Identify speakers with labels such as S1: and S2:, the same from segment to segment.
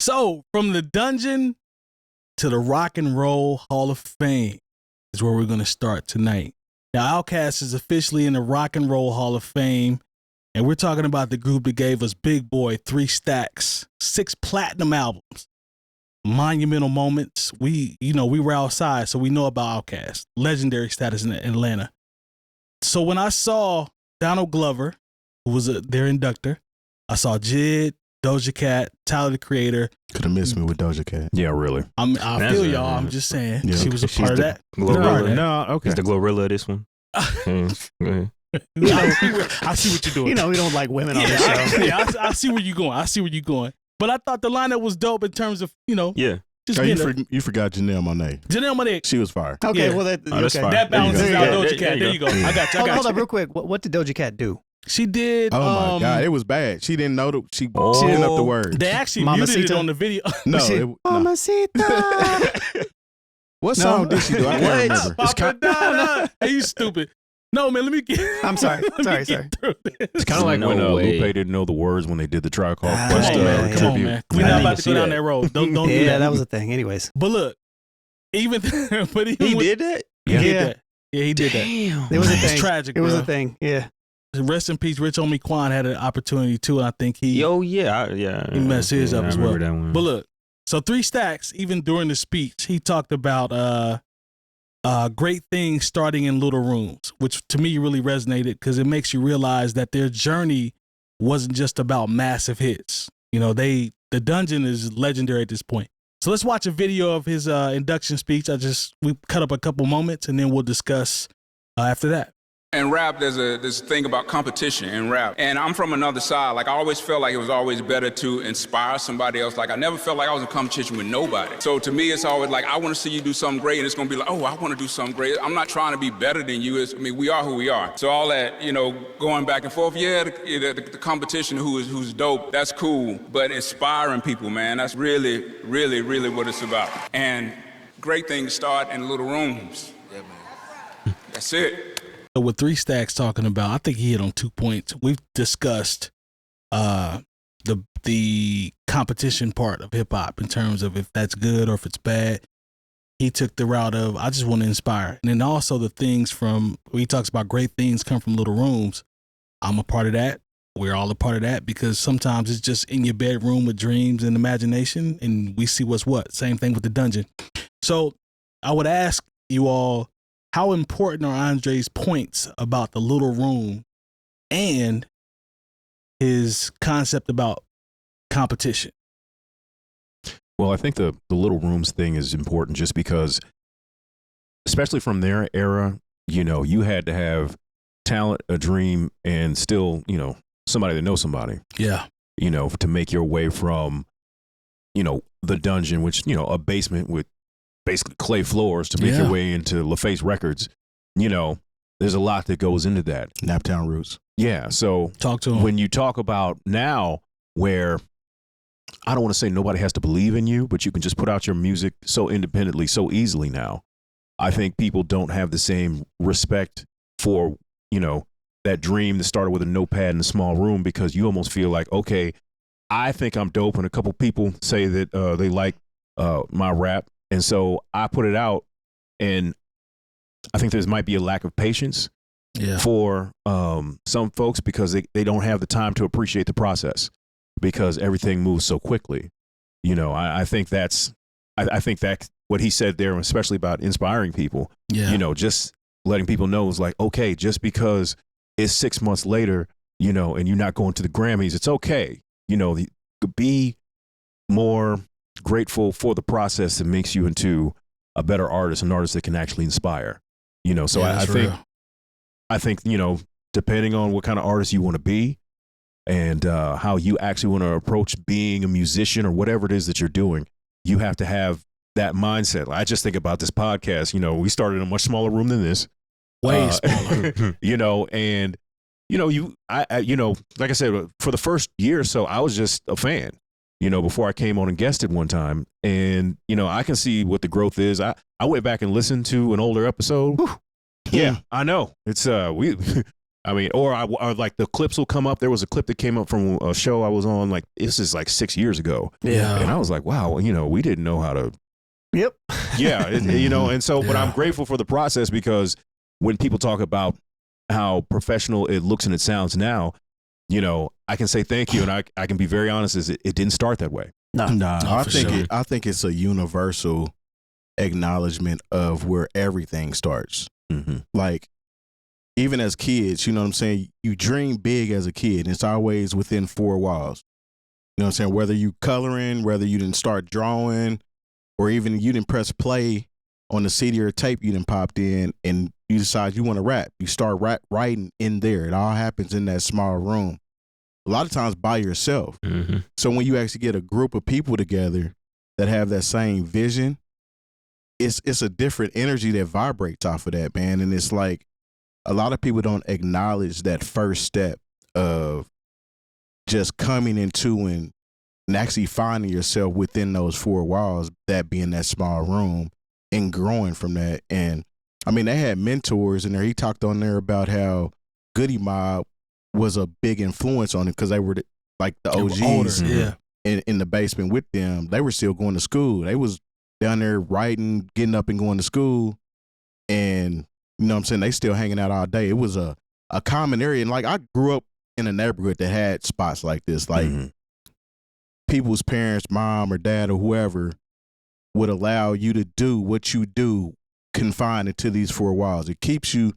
S1: So, from the dungeon to the Rock and Roll Hall of Fame is where we're going to start tonight. Now, Outkast is officially in the Rock and Roll Hall of Fame, and we're talking about the group that gave us Big Boy, 3 Stacks, 6 platinum albums, monumental moments. We were outside, so we know about Outkast, legendary status in Atlanta. So when I saw Donald Glover, who was their inductor, I saw Jid, Doja Cat, Tyler the Creator.
S2: Could have missed me with Doja Cat.
S3: Yeah, really.
S1: I feel y'all. I'm just saying. Yeah, she was a part of that.
S3: Glorilla.
S4: No, okay.
S3: It's the Glorilla of this one.
S1: I see what you're doing.
S4: You know, we don't like women on this show.
S1: I see where you're going. But I thought the lineup was dope in terms of,
S3: Yeah.
S1: Just
S2: you forgot Janelle Monáe.
S1: Janelle Monáe.
S2: She was fire.
S4: Okay,
S1: Yeah.
S4: well,
S2: that's fine.
S1: That balances out
S3: There
S1: Doja
S3: you
S1: Cat.
S3: go.
S1: There you go. I got you.
S4: Hold up real quick. What did Doja Cat do?
S1: She did.
S2: Oh my God, it was bad. She didn't know she didn't up the words.
S1: They actually
S4: Mamacita?
S1: muted it on the video.
S2: No,
S4: Mamacita.
S2: What song did she do? I can't remember.
S1: Papadonna. Hey, you stupid. No, man, let me get.
S4: I'm sorry. Sorry.
S3: It's kind of like when Lupe didn't know the words when they did the Tribe Called Quest
S1: Come on,
S3: tribute.
S1: man. We're not about to go down that road. Don't do that.
S4: Yeah, that was a thing. Anyways.
S1: But look,
S3: He did that?
S1: He did that. Yeah, he did that.
S4: It was a thing.
S1: It's tragic,
S4: It was
S1: bro.
S4: a thing. Yeah.
S1: Rest in peace, Rich Homie Quan had an opportunity too, and I think he he messed his up as well. But look, so 3 Stacks, even during the speech, he talked about great things starting in little rooms, which to me really resonated because it makes you realize that their journey wasn't just about massive hits. You know, the dungeon is legendary at this point. So let's watch a video of his induction speech. We cut up a couple moments and then we'll discuss after that.
S5: In rap, there's this thing about competition in rap. And I'm from another side. Like, I always felt like it was always better to inspire somebody else. Like, I never felt like I was in competition with nobody. So to me, it's always like, I want to see you do something great. And it's going to be like, oh, I want to do something great. I'm not trying to be better than you. We are who we are. So all that, going back and forth, the competition, who's dope, that's cool. But inspiring people, man, that's really, really, really what it's about. And great things start in little rooms. Yeah, man. That's it.
S1: So with 3 Stacks talking about, I think he hit on 2 points. We've discussed the competition part of hip hop in terms of if that's good or if it's bad. He took the route of, I just want to inspire. And then also the things from, he talks about great things come from little rooms. I'm a part of that. We're all a part of that because sometimes it's just in your bedroom with dreams and imagination and we see what's what. Same thing with the dungeon. So I would ask you all, how important are Andre's points about the little room and his concept about competition?
S3: Well, I think the little rooms thing is important just because, especially from their era, you had to have talent, a dream, and still, somebody that knows somebody.
S1: Yeah.
S3: To make your way from, the dungeon, which, a basement with basically clay floors to make your way into LaFace Records. There's a lot that goes into that.
S2: Naptown Roots.
S3: Yeah. So
S1: talk to him.
S3: When you talk about now where I don't want to say nobody has to believe in you, but you can just put out your music so independently, so easily now. I think people don't have the same respect for, that dream that started with a notepad in a small room because you almost feel like, okay, I think I'm dope. And a couple people say that they like my rap. And so I put it out, and I think there might be a lack of patience for some folks because they don't have the time to appreciate the process because everything moves so quickly. I think that's what he said there, especially about inspiring people. Yeah. Just letting people know is like, okay, just because it's 6 months later, and you're not going to the Grammys, it's okay. Be more grateful for the process that makes you into a better artist, an artist that can actually inspire, so I think, depending on what kind of artist you want to be and how you actually want to approach being a musician or whatever it is that you're doing, you have to have that mindset. I just think about this podcast, we started in a much smaller room than this.
S1: Way smaller.
S3: And, like I said, for the first year or so, I was just a fan. Before I came on and guested one time. And, I can see what the growth is. I went back and listened to an older episode. Whew. Yeah, I know. It's, I mean, or like the clips will come up. There was a clip that came up from a show I was on. Like this is like 6 years ago.
S1: Yeah.
S3: And I was like, wow, we didn't know how to.
S4: Yep.
S3: Yeah, and so, but I'm grateful for the process because when people talk about how professional it looks and it sounds now, I can say thank you, and I can be very honest, it didn't start that way.
S4: No.
S2: I think it's a universal acknowledgement of where everything starts.
S3: Mm-hmm.
S2: Like, even as kids, you know what I'm saying? You dream big as a kid. And it's always within four walls. You know what I'm saying? Whether you coloring, whether you didn't start drawing, or even you didn't press play on the CD or tape you didn't popped in and you decide you want to rap. You start writing in there. It all happens in that small room. A lot of times by yourself.
S3: Mm-hmm.
S2: So when you actually get a group of people together that have that same vision, it's a different energy that vibrates off of that, man. And it's like a lot of people don't acknowledge that first step of just coming into and actually finding yourself within those four walls, that being that small room, and growing from that. And I mean, they had mentors in there. He talked on there about how Goody Mob was a big influence on it because they were like the OGs in the basement with them. They were still going to school. They was down there writing, getting up and going to school. And you know what I'm saying? They still hanging out all day. It was a common area. And like, I grew up in a neighborhood that had spots like this. Like, people's parents, mom or dad or whoever, would allow you to do what you do confined into these four walls. It keeps you,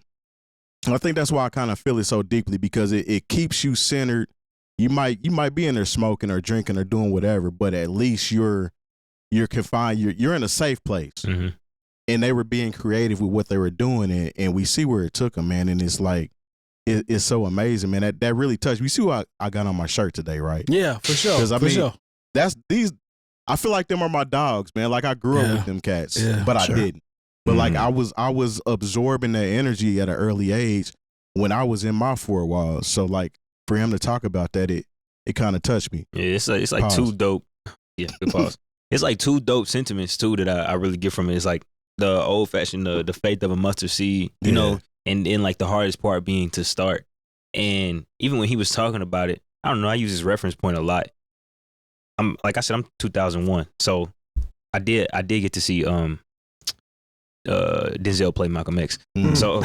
S2: I think that's why I kind of feel it so deeply, because it keeps you centered. You might be in there smoking or drinking or doing whatever, but at least you're confined. You're in a safe place.
S3: Mm-hmm.
S2: And they were being creative with what they were doing, and we see where it took them, man. And it's like, it's so amazing, man. That really touched me. You see what I got on my shirt today, right?
S1: Yeah, for sure.
S2: Because I mean, I feel like them are my dogs, man. Like, I grew up with them cats, but I didn't. But like, I was absorbing that energy at an early age when I was in my four walls. So like, for him to talk about that, it kind of touched me.
S6: Yeah, it's like two dope. Yeah, good pause. It's like two dope sentiments too that I really get from it. It's like the old fashioned, the faith of a mustard seed, you know, and then like the hardest part being to start. And even when he was talking about it, I don't know, I use this reference point a lot. I'm 2001, so I did get to see Denzel play Malcolm X. So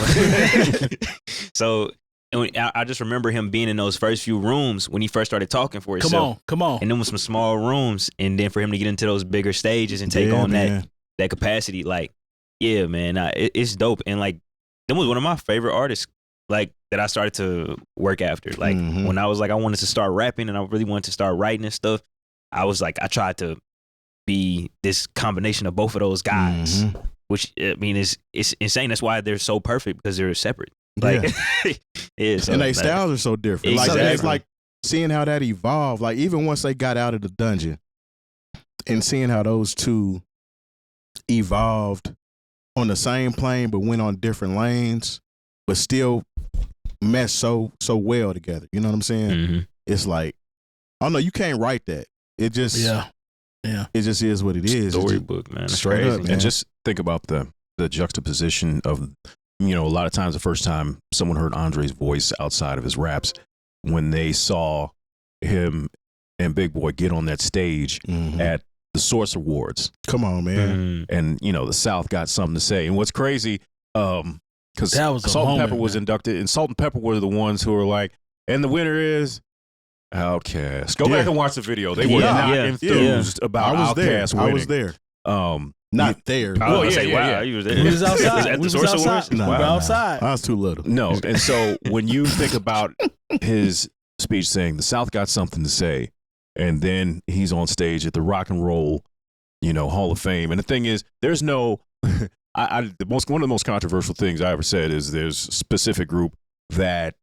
S6: I just remember him being in those first few rooms when he first started talking for himself.
S1: Come on.
S6: And then with some small rooms, and then for him to get into those bigger stages and take on that capacity, like, yeah, man, it's dope. And like, that was one of my favorite artists, like, that I started to work after. Like, when I was like, I wanted to start rapping and I really wanted to start writing and stuff, I was like, I tried to be this combination of both of those guys, which, I mean, it's insane. That's why they're so perfect, because they're separate. Like, so,
S2: and their styles are so different.
S6: Exactly.
S2: Like, it's like seeing how that evolved. Like, even once they got out of the dungeon and seeing how those two evolved on the same plane but went on different lanes, but still meshed so well together. You know what I'm saying? It's like, I don't know, you can't write that. It just it just is what it is.
S6: Storybook, man.
S2: Straight up, man.
S3: And just think about the juxtaposition of, you know, a lot of times the first time someone heard Andre's voice outside of his raps, when they saw him and Big Boy get on that stage at the Source Awards.
S2: Come on, man.
S3: And, you know, the South got something to say. And what's crazy, because Salt and Pepper was inducted, and Salt and Pepper were the ones who were like, and the winner is Outkast. Go back and watch the video. They were not enthused about Outkast winning.
S2: I was there. Not there.
S6: Wow, you was there.
S1: We was outside.
S6: At
S1: We
S6: the
S1: was
S6: Source Awards?
S1: outside. We were outside.
S2: I was too little.
S3: No. And so when you think about his speech saying the South got something to say, and then he's on stage at the Rock and Roll, you know, Hall of Fame. And the thing is, there's no, one of the most controversial things I ever said is there's a specific group that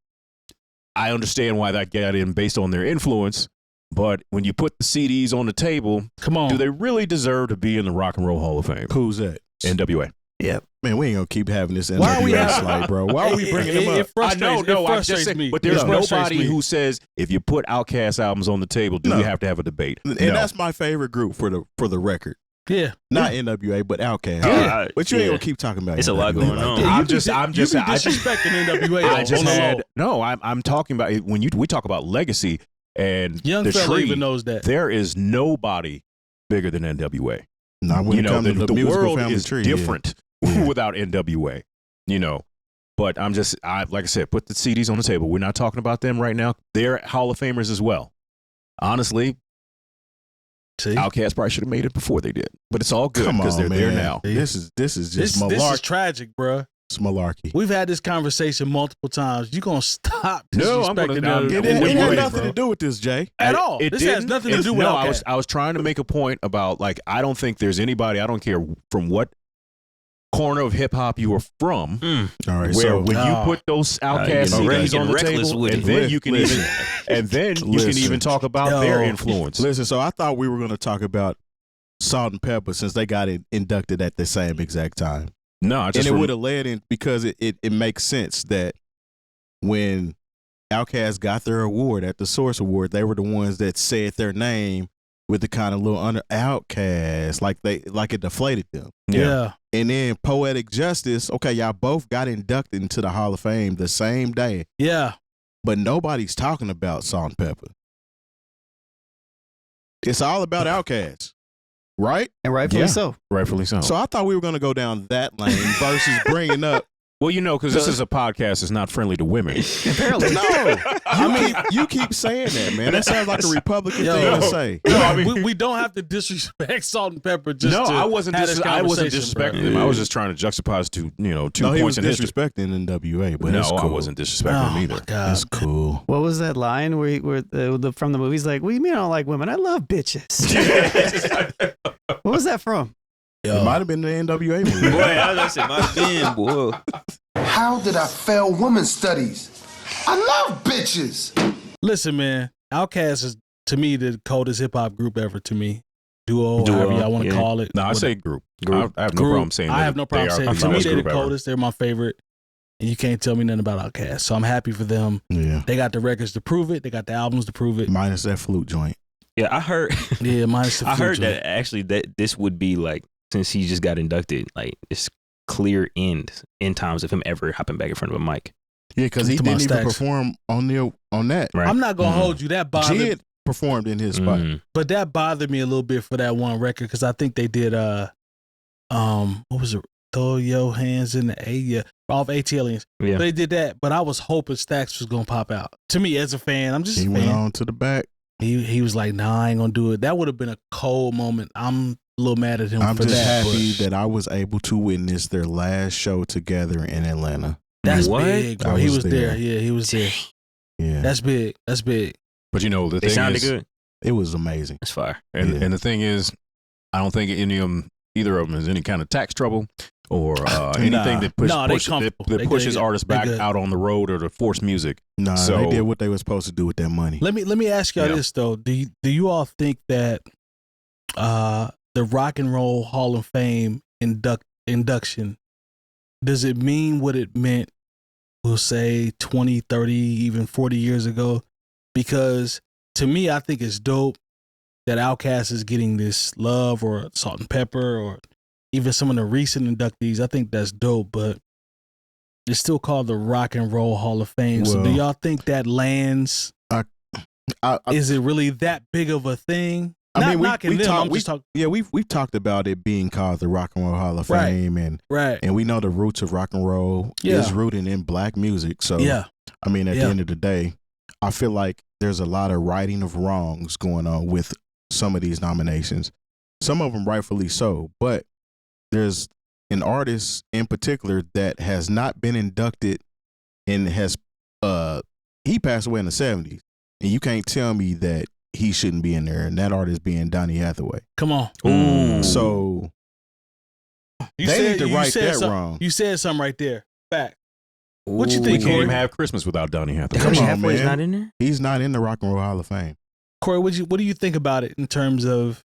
S3: I understand why that got in based on their influence. But when you put the CDs on the table,
S1: come on,
S3: do they really deserve to be in the Rock and Roll Hall of Fame?
S2: Who's that?
S3: NWA.
S4: Yep.
S2: Man, we ain't gonna keep having this
S1: Why are we
S2: NWA slide, bro. Why are we bringing them up?
S1: It frustrates me.
S3: But there's nobody who says if you put Outkast albums on the table, do we have to have a debate?
S2: And that's my favorite group for the record.
S1: Yeah.
S2: Not NWA, but Outkast.
S6: Yeah.
S2: But you ain't
S6: Yeah.
S2: gonna keep talking about
S6: It's a
S2: NWA
S6: lot going
S2: like
S6: on.
S2: that.
S6: Yeah,
S3: I'm just
S1: disrespecting NWA.
S3: I just
S1: on the
S3: had
S1: low.
S3: no. I'm talking about when we talk about legacy and
S1: Young
S3: the
S1: fella
S3: tree.
S1: even knows that.
S3: There is nobody bigger than NWA.
S2: Nah, when it comes to the musical
S3: world
S2: family
S3: is
S2: tree,
S3: different
S2: Yeah.
S3: without NWA. But like I said, put the CDs on the table. We're not talking about them right now. They're Hall of Famers as well. Honestly,
S1: See?
S3: Outkast probably should have made it before they did, but it's all good
S2: Come
S3: because
S2: on,
S3: they're
S2: man.
S3: there now.
S2: This is just
S1: This
S2: malarkey.
S1: is tragic, bruh.
S2: It's malarkey.
S1: We've had this conversation multiple times. You gonna stop
S3: No, I'm
S1: disrespecting
S3: gonna-
S1: them
S2: It had
S1: bro.
S2: nothing to do with this, Jay.
S1: At all.
S3: It
S1: This has
S3: didn't.
S1: nothing to
S3: It's-
S1: do with
S3: no,
S1: Outkast.
S3: I was trying to make a point about like I don't think there's anybody. I don't care from what corner of hip hop you are from.
S2: All right,
S3: Where
S2: so
S3: when you put those Outkast CDs on the
S6: reckless
S3: table,
S6: with
S3: and
S6: it.
S3: then you can
S2: Listen.
S3: even and then you
S2: Listen.
S3: can even talk about their influence.
S2: listen, so I thought we were going to talk about Salt and Pepper since they got inducted at the same exact time.
S3: No, I
S2: And
S3: just
S2: it would have led in because it makes sense that when Outkast got their award at the Source Award, they were the ones that said their name with the kind of little under Outkast, like it deflated them.
S1: Yeah.
S2: And then Poetic Justice, okay, y'all both got inducted into the Hall of Fame the same day,
S1: Yeah.
S2: but nobody's talking about Salt and Pepper. It's all about Outkast, right?
S4: And rightfully
S3: Yeah.
S4: so.
S3: rightfully so.
S2: So I thought we were going to go down that lane versus bringing up.
S3: Well, because this is a podcast, it's not friendly to women.
S4: Apparently.
S2: No, you keep saying that, man. That sounds like a Republican
S1: Yo.
S2: thing to say.
S3: No, I mean-
S1: we don't have to disrespect Salt and Pepper just
S3: No,
S1: to
S3: I wasn't.
S1: have this
S3: I wasn't
S1: conversation,
S3: disrespecting
S1: bro.
S3: them. I was just trying to juxtapose two
S2: No, he was
S3: points in history.
S2: disrespecting NWA, but
S3: No,
S2: it's cool.
S3: I wasn't disrespecting them
S1: Oh,
S3: either.
S1: my God.
S2: It's cool.
S4: What was that line where from the movie's like, what do you mean I don't like women? I love bitches. What was that from?
S2: It might have been the NWA movie.
S6: Boy, I was say my bin, boy.
S7: How did I fail women's studies? I love bitches.
S1: Listen, man, Outkast is to me the coldest hip hop group ever. To me, duo, however y'all want to
S6: yeah.
S1: call it.
S3: No, I
S1: Whatever.
S3: say group.
S6: Group.
S3: I have no
S1: Group.
S3: problem saying that.
S1: I have no problem
S3: they are
S1: saying
S3: the
S1: it. To me,
S3: coolest
S1: they're the
S3: group ever.
S1: coldest. They're my favorite, and you can't tell me nothing about Outkast. So I'm happy for them.
S2: Yeah.
S1: They got the records to prove it. They got the albums to prove it.
S2: Minus that flute joint.
S6: Yeah, I heard.
S1: Yeah, minus the
S6: I heard
S1: future.
S6: that actually that this would be like since he just got inducted, like it's clear end times of him ever hopping back in front of a mic.
S2: Yeah, because he
S1: To my
S2: didn't even
S1: stacks.
S2: perform on that.
S6: Right.
S1: I'm not gonna
S3: Mhm.
S1: hold you. That bothered,
S2: Jid performed in his spot.
S6: Mhm.
S1: but that bothered me a little bit for that one record because I think they did what was it? Throw your hands in the air, yeah, off ATLiens.
S6: Yeah.
S1: They did that, but I was hoping Stax was gonna pop out. To me, as a fan, I'm just
S2: He
S1: a
S2: went
S1: fan.
S2: on to the back.
S1: He was like, "Nah, I ain't gonna do it." That would have been a cold moment. I'm a little mad at him
S2: I'm
S1: for
S2: just
S1: that.
S2: happy
S1: but
S2: that I was able to witness their last show together in Atlanta.
S1: that's
S6: What?
S1: big, bro.
S2: I
S1: He
S2: was
S1: was there.
S2: there.
S1: Yeah, he was there.
S2: Yeah,
S1: That's big. That's big.
S3: But the
S6: They
S3: thing
S6: sounded
S3: is,
S6: good.
S2: it was amazing.
S6: That's fire.
S3: and
S2: Yeah.
S3: and the thing is, I don't think either of them is any kind of tax trouble or anything that
S1: Nah, they
S3: pushes
S1: comfortable.
S3: that
S1: They
S3: pushes
S1: good.
S3: artists
S1: They
S3: back
S1: good.
S3: out on the road or to force music.
S2: Nah,
S3: So-
S2: they did what they were supposed to do with that money.
S1: Let me ask y'all
S3: Yeah.
S1: this though. Do you all think that the Rock and Roll Hall of Fame induction, does it mean what it meant, we'll say 20, 30, even 40 years ago? Because to me, I think it's dope that Outkast is getting this love, or Salt and Pepper, or even some of the recent inductees. I think that's dope, but it's still called the Rock and Roll Hall of Fame. So do
S2: Well-
S1: y'all think that lands? Is it really that big of a thing? Not knocking them. I'm just talking.
S2: Yeah, we've talked about it being called the Rock and Roll Hall of
S1: Right.
S2: Fame,
S1: Right.
S2: and we know the roots of rock and roll
S1: Yeah.
S2: is rooted in black music. So
S1: Yeah.
S2: I mean, at
S1: Yeah.
S2: the end of the day, I feel like there's a lot of righting of wrongs going on with some of these nominations. Some of them rightfully so, but there's an artist in particular that has not been inducted and has he passed away in the 70s, and you can't tell me that he shouldn't be in there, and that artist being Donny Hathaway.
S1: Come on.
S6: Ooh.
S2: So
S1: You
S2: they need to right
S1: said
S2: that
S1: something-
S2: wrong.
S1: You said something right there. Fact. What you
S6: Ooh.
S3: We
S1: think,
S3: can't
S1: Corey?
S3: even have Christmas without Donny Hathaway.
S2: Come
S6: Donny
S2: on,
S6: Hathaway's
S2: man.
S6: not in there?
S2: He's not in the Rock and Roll Hall of Fame.
S1: Corey, what do you think about it in terms of,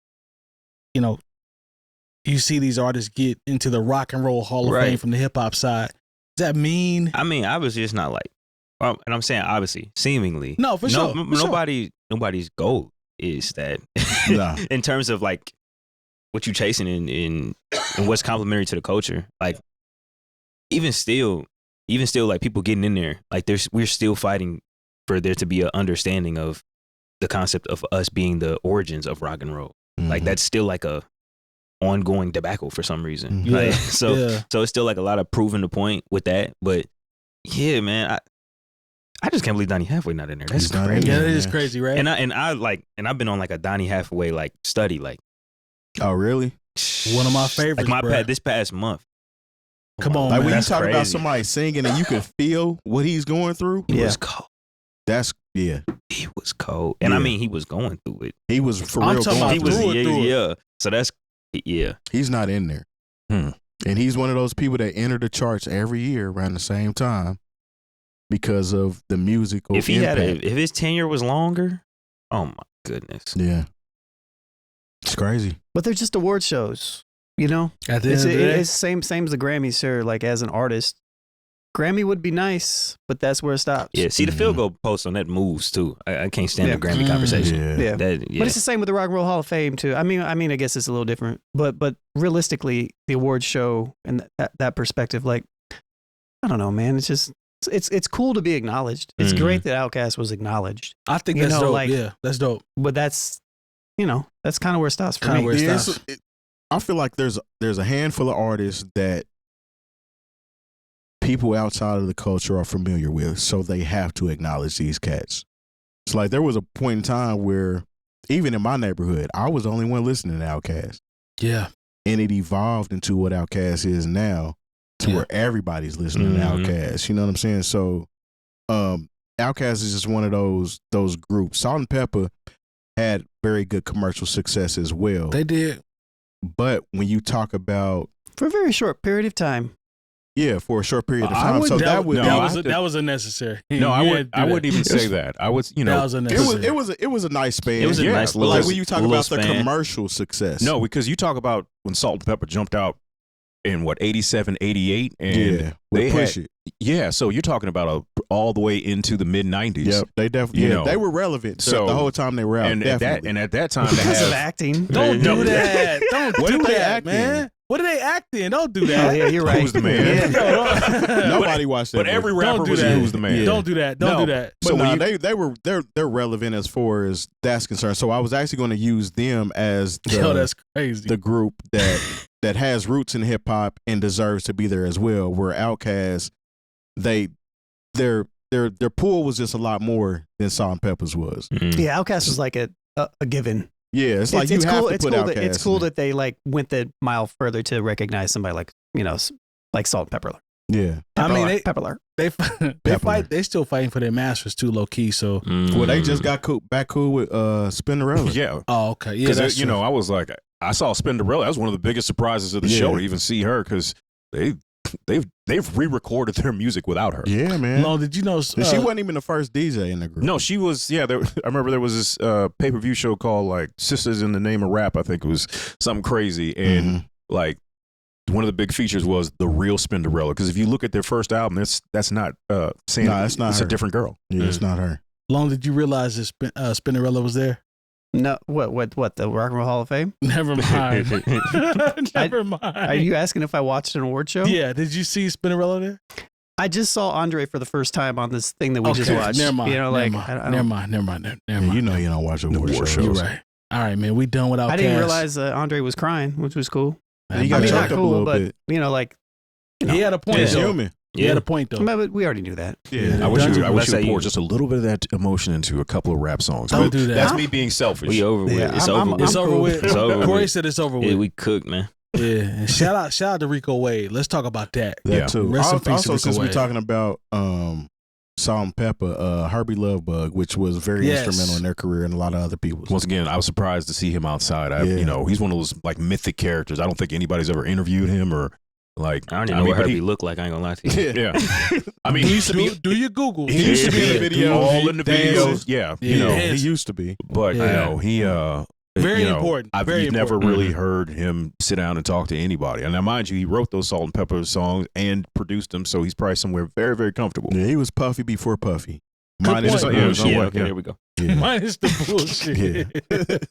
S1: you see these artists get into the Rock and Roll Hall of
S6: Right.
S1: Fame from the hip hop side? Does that mean?
S6: I mean, obviously it's not like, and I'm saying obviously, seemingly.
S1: No, for sure. For sure.
S6: Nobody's goal is that
S2: Nah.
S6: in terms of like what you chasing and what's complementary to the culture. Like even still, like people getting in there, like we're still fighting for there to be an understanding of the concept of us being the origins of rock and roll. Like that's still like a ongoing debacle for some reason.
S1: Yeah.
S6: Like, so it's still like a lot of proving the point with that. But yeah, man, I just can't believe Donnie Hathaway not in there. That's crazy.
S1: Yeah, it is crazy, right?
S6: And I've been on like a Donnie Hathaway like study, like
S2: Oh, really?
S1: One of my favorites.
S6: like this past month.
S1: Come on,
S2: Like
S1: man.
S2: when you
S6: That's
S2: talk about
S6: crazy.
S2: somebody singing and you can feel what he's going through.
S6: He
S4: Yeah.
S6: was cold.
S2: That's
S6: He was cold, and I
S2: Yeah.
S6: mean, he was going through it.
S2: he was for
S1: I'm
S2: real
S1: talking
S2: going
S1: about
S2: through
S1: through
S2: it.
S1: it, through it.
S6: Yeah. So that's yeah.
S2: He's not in there. And he's one of those people that enter the charts every year around the same time because of the musical
S6: If he
S2: impact.
S6: if his tenure was longer, oh my goodness.
S2: Yeah. It's crazy.
S4: But they're just award shows, you know?
S1: At the end of the day,
S4: It's same as the Grammys, sir. Like as an artist, Grammy would be nice, but that's where it stops.
S6: Yeah. See, the field goal post on that moves too. I can't stand
S4: Yeah.
S6: the Grammy conversation.
S4: Yeah.
S6: That, yeah.
S4: But it's the same with the Rock and Roll Hall of Fame too. I mean, I guess it's a little different, but realistically, the award show and that perspective, like, I don't know, man. It's just it's cool to be acknowledged. It's
S6: Mhm.
S4: great that Outkast was acknowledged,
S1: I think
S4: you
S1: that's
S4: know,
S1: dope.
S4: like-
S1: Yeah, that's dope.
S4: but that's kind of where it stops for
S1: Kinda
S4: me.
S1: where it
S2: Yeah,
S1: stops.
S2: I feel like there's a handful of artists that people outside of the culture are familiar with, so they have to acknowledge these cats. It's like there was a point in time where even in my neighborhood, I was the only one listening to Outkast.
S1: Yeah.
S2: And it evolved into what Outkast is now, to
S1: Yeah.
S2: where everybody's listening
S6: Mhm.
S2: to Outkast. You know what I'm saying? So, Outkast is just one of those groups. Salt and Pepper had very good commercial success as well.
S1: They did.
S2: But when you talk about
S4: For a very short period of time.
S2: for a short period of
S3: I
S2: time,
S3: would-
S2: so that would
S3: no,
S1: that
S3: I
S1: was
S3: have to-
S1: that was unnecessary.
S3: No,
S1: You
S3: I
S1: had to do
S3: wouldn't
S1: that.
S3: even say that. I would, you know,
S1: That was unnecessary.
S2: it was a nice span.
S6: It was a
S3: Yeah,
S6: nice
S2: But
S6: little.
S2: like when you talk
S6: little
S2: about the
S6: span.
S2: commercial success.
S3: no, because you talk about when Salt and Pepper jumped out in what 87, 88, and
S2: yeah,
S3: they
S2: push
S3: had-
S2: it.
S3: yeah. So you're talking about all the way into the mid 90s.
S2: Yep, they definitely.
S3: You
S2: Yeah,
S3: know,
S2: they were relevant.
S3: so-
S2: the whole time they were out.
S3: and at that time they
S4: Because of
S3: have
S4: acting.
S1: Don't do that. Don't
S2: What
S1: do
S2: did they
S1: that,
S2: act
S1: man.
S2: in?
S1: What are they acting? Don't do
S4: Oh
S1: that.
S4: yeah, you're right.
S3: Who's the man?
S4: Yeah.
S2: Nobody watched that.
S3: but every
S2: movie.
S3: rapper
S1: Don't do
S3: was
S1: that.
S3: Who's the Man.
S2: Yeah.
S1: Don't do that. Don't
S3: No.
S1: do that.
S2: But
S3: So when
S2: no,
S3: you-
S2: they're relevant as far as that's concerned. So I was actually going to use them as
S1: Yo, that's crazy.
S2: the group that has roots in hip hop and deserves to be there as well. Where Outkast, their pool was just a lot more than Salt and Pepper's was.
S6: Mhm.
S4: Yeah, Outkast was like a given.
S2: Yeah, it's like you have
S4: cool.
S2: to
S4: It's
S2: put
S4: cool.
S2: Outkast.
S4: It's cool
S2: in
S4: that they like went the mile further to recognize somebody like like Salt and Pepper.
S2: it. Yeah.
S1: I mean,
S4: Pepper.
S1: they
S2: Pepper.
S1: fight. They still fighting for their masters too, low key. So,
S6: Mhm.
S2: Well, they just got back cool with Spinderella.
S3: Yeah,
S1: oh, okay, yeah,
S3: because
S1: that's
S3: you
S1: true.
S3: know I was like I saw Spinderella. That was one of the biggest surprises of the
S2: Yeah.
S3: show to even see her because they've re-recorded their music without her.
S2: Yeah, man.
S1: Long, did you know?
S2: And she wasn't even the first DJ in the group.
S3: No, she was. Yeah, I remember there was this pay-per-view show called like Sisters in the Name of Rap. I think it was something crazy, and
S2: Mhm.
S3: like one of the big features was the real Spinderella. Because if you look at their first album, that's not saying
S2: No, that's not
S3: it's
S2: her.
S3: a different girl.
S2: Yeah, it's not her.
S1: Long, did you realize that Spinderella was there?
S4: No, what? The Rock and Roll Hall of Fame?
S1: Never mind. Never mind.
S4: Are you asking if I watched an award show?
S1: Yeah. Did you see Spinderella there?
S4: I just saw Andre for the first time on this thing that we just
S1: Okay,
S4: watched.
S1: Never mind.
S4: You know,
S1: never
S4: like
S1: mind.
S4: I
S1: Never
S4: don't.
S1: mind. Never mind. Never
S2: Yeah,
S1: mind.
S2: you know you don't watch award
S3: award
S2: shows.
S1: You're right. All right, man. We done with Outkast.
S4: I didn't realize Andre was crying, which was cool.
S2: You
S1: I
S2: got
S1: mean,
S2: choked
S1: not
S2: up a
S4: cool,
S2: little
S4: but
S2: bit.
S4: like
S1: He had a point.
S2: It's
S1: though.
S2: human.
S1: He had a point though.
S4: but we already knew that.
S2: Yeah.
S3: I wish
S1: Don't
S3: you
S1: do-
S3: would
S6: let's say
S3: pour
S6: you-
S3: just a little bit of that emotion into a couple of rap songs.
S1: Don't
S3: But
S1: do that.
S3: That's me being selfish.
S6: We over with.
S4: Yeah,
S6: It's
S4: I'm-
S6: over
S4: I'm-
S6: with.
S1: It's over
S4: cool.
S1: with.
S6: It's over
S1: Corey
S6: with.
S1: said it's over
S6: Yeah,
S1: with.
S6: we cooked, man.
S1: Yeah. And shout out to Rico Wade. Let's talk about that.
S2: That
S3: Yeah.
S2: too.
S1: Rest in peace to
S2: Also,
S1: Rico
S2: since we're
S1: Wade.
S2: talking about Salt and Pepper, Herbie Lovebug, which was very
S1: Yes.
S2: instrumental in their career and a lot of other people's.
S3: Once again, I was surprised to see him outside.
S2: Yeah.
S3: You know, he's one of those like mythic characters. I don't think anybody's ever interviewed him or like.
S6: I don't even know what
S3: but
S6: Herbie looked like. I ain't gonna lie to you.
S3: Yeah, I mean, he used to be.
S1: Do your Google.
S2: He used to be in the video.
S3: all in the videos. Yeah,
S1: Yeah.
S3: you know,
S1: Yeah.
S2: He used to be.
S3: but you
S1: Yeah.
S3: know, he
S1: Very
S3: you know,
S1: important.
S3: I've
S1: Very
S3: never
S1: important.
S3: really heard him sit down and talk to anybody. And now, mind you, he wrote those Salt and Pepper songs and produced them, so he's probably somewhere very, very comfortable.
S2: Yeah, he was Puffy before Puffy.
S1: Good
S2: Minus
S1: point.
S2: the
S3: Yeah,
S2: bullshit.
S3: yeah,
S6: okay,
S3: yeah.
S6: there we go.
S2: Yeah.
S1: Minus the bullshit.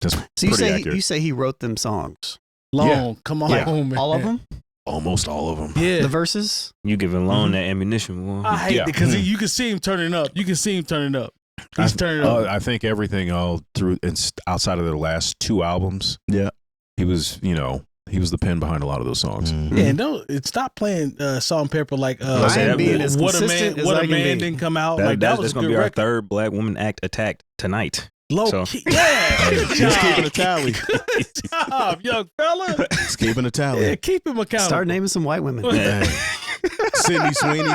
S3: That's
S4: So you
S3: pretty
S4: say
S3: accurate.
S4: you say he wrote them songs,
S1: Long. Come on,
S3: Yeah.
S1: man.
S4: all of them,
S3: Almost all of them.
S1: Yeah.
S4: the verses.
S6: You giving Lone that ammunition, boy.
S1: I hate
S3: Yeah.
S1: it because you can see him turning up. You can see him turning up. He's turning up.
S3: I think everything all through outside of the last 2 albums,
S2: Yeah.
S3: he was the pen behind a lot of those songs.
S1: Yeah, and don't stop playing Salt and Pepper like
S6: I ain't being
S4: as
S1: What a
S4: consistent
S1: Man.
S4: as
S1: What
S4: I
S1: a
S4: can
S1: Man
S4: be.
S1: didn't come out.
S6: That,
S1: like
S6: that's
S1: that was a
S6: gonna
S1: good
S6: be our
S1: record.
S6: third black woman act attacked tonight.
S1: Low
S6: So-
S1: key. Yeah. Good
S2: He's keeping a
S1: job.
S2: tally.
S1: Good job, young fella.
S2: He's keeping a tally.
S1: Yeah, keep him accountable.
S4: Start naming some white women.
S2: Sydney Sweeney.